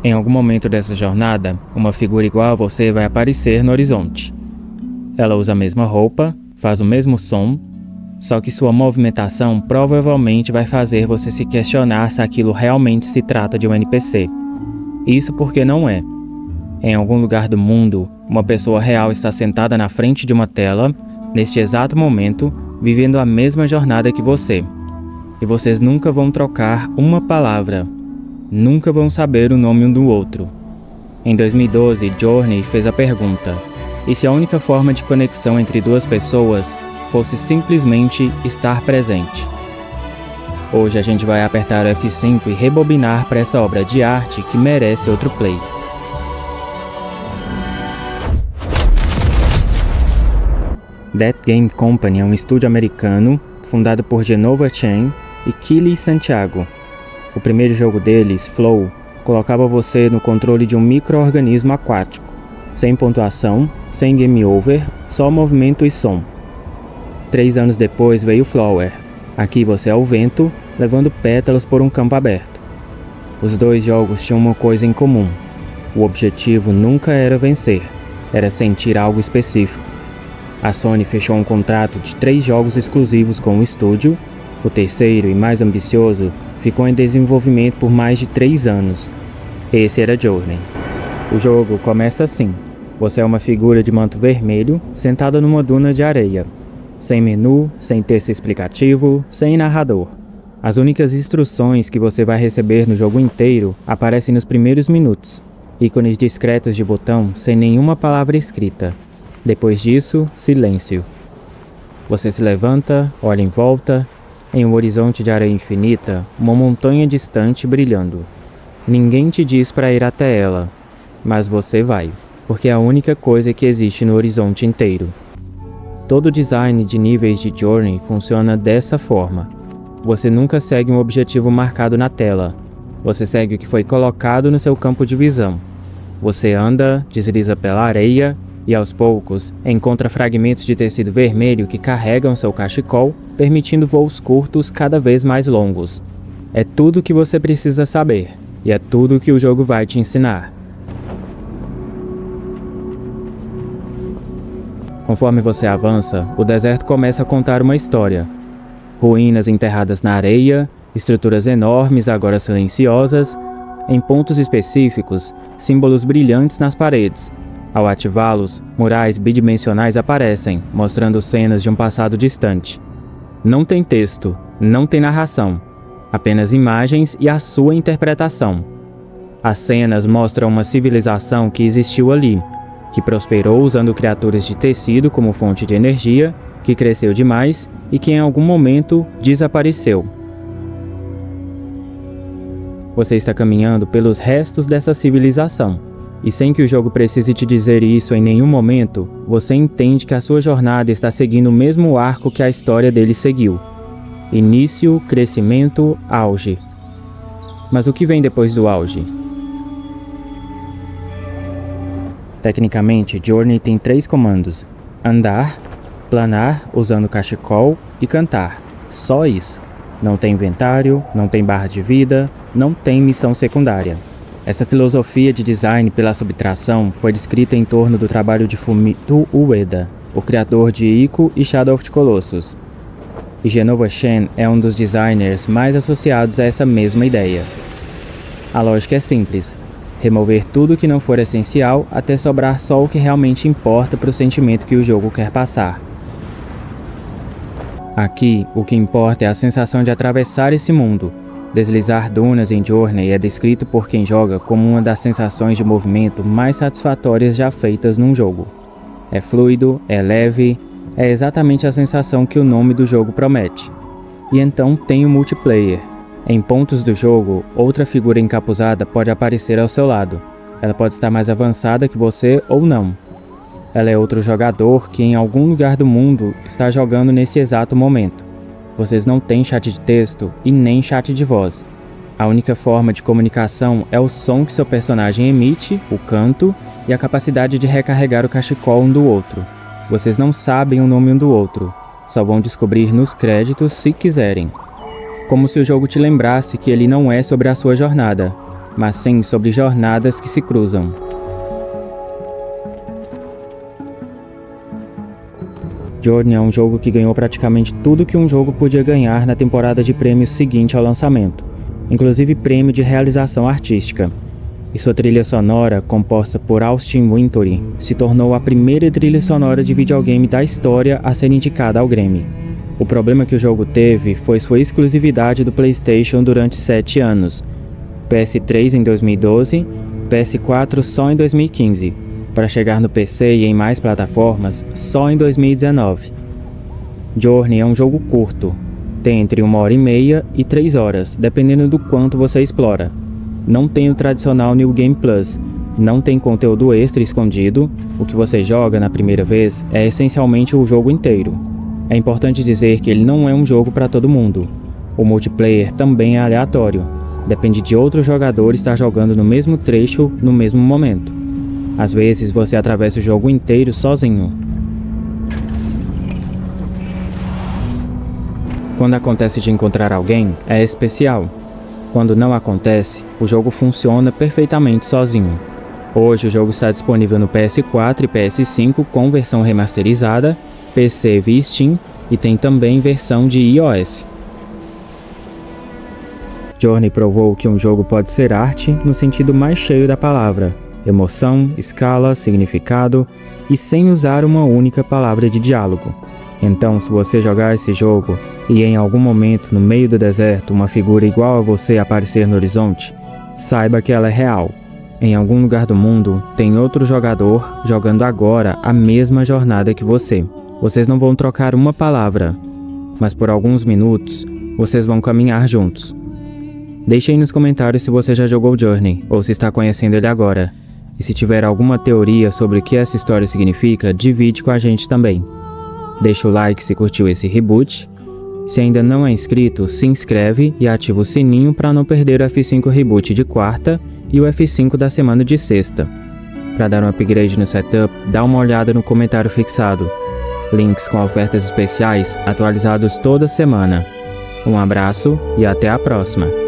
Em algum momento dessa jornada, uma figura igual a você vai aparecer no horizonte. Ela usa a mesma roupa, faz o mesmo som, só que sua movimentação provavelmente vai fazer você se questionar se aquilo realmente se trata de um NPC. Isso porque não é. Em algum lugar do mundo, uma pessoa real está sentada na frente de uma tela, neste exato momento, vivendo a mesma jornada que você. E vocês nunca vão trocar uma palavra. Nunca vão saber o nome um do outro. Em 2012, Journey fez a pergunta: e se a única forma de conexão entre duas pessoas fosse simplesmente estar presente? Hoje a gente vai apertar o F5 e rebobinar para essa obra de arte que merece outro play. That Game Company é um estúdio americano fundado por Genova Chen e Kili Santiago. O primeiro jogo deles, Flow, colocava você no controle de um micro-organismo aquático, sem pontuação, sem game over, só movimento e som. 3 anos depois veio Flower. Aqui você é o vento, levando pétalas por um campo aberto. Os dois jogos tinham uma coisa em comum. O objetivo nunca era vencer, era sentir algo específico. A Sony fechou um contrato de 3 jogos exclusivos com o estúdio. O terceiro e mais ambicioso ficou em desenvolvimento por mais de 3 anos. Esse era Journey. O jogo começa assim. Você é uma figura de manto vermelho sentada numa duna de areia. Sem menu, sem texto explicativo, sem narrador. As únicas instruções que você vai receber no jogo inteiro aparecem nos primeiros minutos. Ícones discretos de botão sem nenhuma palavra escrita. Depois disso, silêncio. Você se levanta, olha em volta. Em um horizonte de areia infinita, uma montanha distante brilhando. Ninguém te diz para ir até ela, mas você vai, porque é a única coisa que existe no horizonte inteiro. Todo o design de níveis de Journey funciona dessa forma. Você nunca segue um objetivo marcado na tela. Você segue o que foi colocado no seu campo de visão. Você anda, desliza pela areia e aos poucos encontra fragmentos de tecido vermelho que carregam seu cachecol, permitindo voos curtos cada vez mais longos. É tudo o que você precisa saber, e é tudo o que o jogo vai te ensinar. Conforme você avança, o deserto começa a contar uma história. Ruínas enterradas na areia, estruturas enormes agora silenciosas, em pontos específicos, símbolos brilhantes nas paredes. Ao ativá-los, murais bidimensionais aparecem, mostrando cenas de um passado distante. Não tem texto, não tem narração, apenas imagens e a sua interpretação. As cenas mostram uma civilização que existiu ali, que prosperou usando criaturas de tecido como fonte de energia, que cresceu demais e que em algum momento desapareceu. Você está caminhando pelos restos dessa civilização. E sem que o jogo precise te dizer isso em nenhum momento, você entende que a sua jornada está seguindo o mesmo arco que a história dele seguiu. Início, crescimento, auge. Mas o que vem depois do auge? Tecnicamente, Journey tem 3 comandos: andar, planar usando cachecol e cantar. Só isso. Não tem inventário, não tem barra de vida, não tem missão secundária. Essa filosofia de design pela subtração foi descrita em torno do trabalho de Fumito Ueda, o criador de Ico e Shadow of the Colossus. E Genova Chen é um dos designers mais associados a essa mesma ideia. A lógica é simples: remover tudo que não for essencial até sobrar só o que realmente importa para o sentimento que o jogo quer passar. Aqui, o que importa é a sensação de atravessar esse mundo. Deslizar dunas em Journey é descrito por quem joga como uma das sensações de movimento mais satisfatórias já feitas num jogo. É fluido, é leve, é exatamente a sensação que o nome do jogo promete. E então tem o multiplayer. Em pontos do jogo, outra figura encapuzada pode aparecer ao seu lado. Ela pode estar mais avançada que você ou não. Ela é outro jogador que em algum lugar do mundo está jogando nesse exato momento. Vocês não têm chat de texto e nem chat de voz. A única forma de comunicação é o som que seu personagem emite, o canto, e a capacidade de recarregar o cachecol um do outro. Vocês não sabem o nome um do outro, só vão descobrir nos créditos se quiserem. Como se o jogo te lembrasse que ele não é sobre a sua jornada. mas sim sobre jornadas que se cruzam. Journey é um jogo que ganhou praticamente tudo que um jogo podia ganhar na temporada de prêmios seguinte ao lançamento, inclusive prêmio de realização artística. E sua trilha sonora, composta por Austin Wintory, se tornou a primeira trilha sonora de videogame da história a ser indicada ao Grammy. O problema que o jogo teve foi sua exclusividade do PlayStation durante 7 anos, PS3 em 2012, PS4 só em 2015, para chegar no PC e em mais plataformas só em 2019. Journey é um jogo curto, tem entre 1h30 e 3 horas, dependendo do quanto você explora. Não tem o tradicional New Game Plus, não tem conteúdo extra escondido, o que você joga na primeira vez é essencialmente o jogo inteiro. É importante dizer que ele não é um jogo para todo mundo. O multiplayer também é aleatório, depende de outro jogador estar jogando no mesmo trecho no mesmo momento. Às vezes você atravessa o jogo inteiro sozinho. Quando acontece de encontrar alguém, é especial. Quando não acontece, o jogo funciona perfeitamente sozinho. Hoje o jogo está disponível no PS4 e PS5 com versão remasterizada, PC via Steam e tem também versão de iOS. Journey provou que um jogo pode ser arte no sentido mais cheio da palavra, emoção, escala, significado e sem usar uma única palavra de diálogo. Então, se você jogar esse jogo e em algum momento no meio do deserto uma figura igual a você aparecer no horizonte, saiba que ela é real. Em algum lugar do mundo tem outro jogador jogando agora a mesma jornada que você. Vocês não vão trocar uma palavra, mas por alguns minutos vocês vão caminhar juntos. Deixe aí nos comentários se você já jogou Journey ou se está conhecendo ele agora. E se tiver alguma teoria sobre o que essa história significa, divide com a gente também. Deixa o like se curtiu esse reboot. Se ainda não é inscrito, se inscreve e ativa o sininho para não perder o F5 Reboot de quarta e o F5 da semana de sexta. Para dar um upgrade no setup, dá uma olhada no comentário fixado. Links com ofertas especiais atualizados toda semana. Um abraço e até a próxima!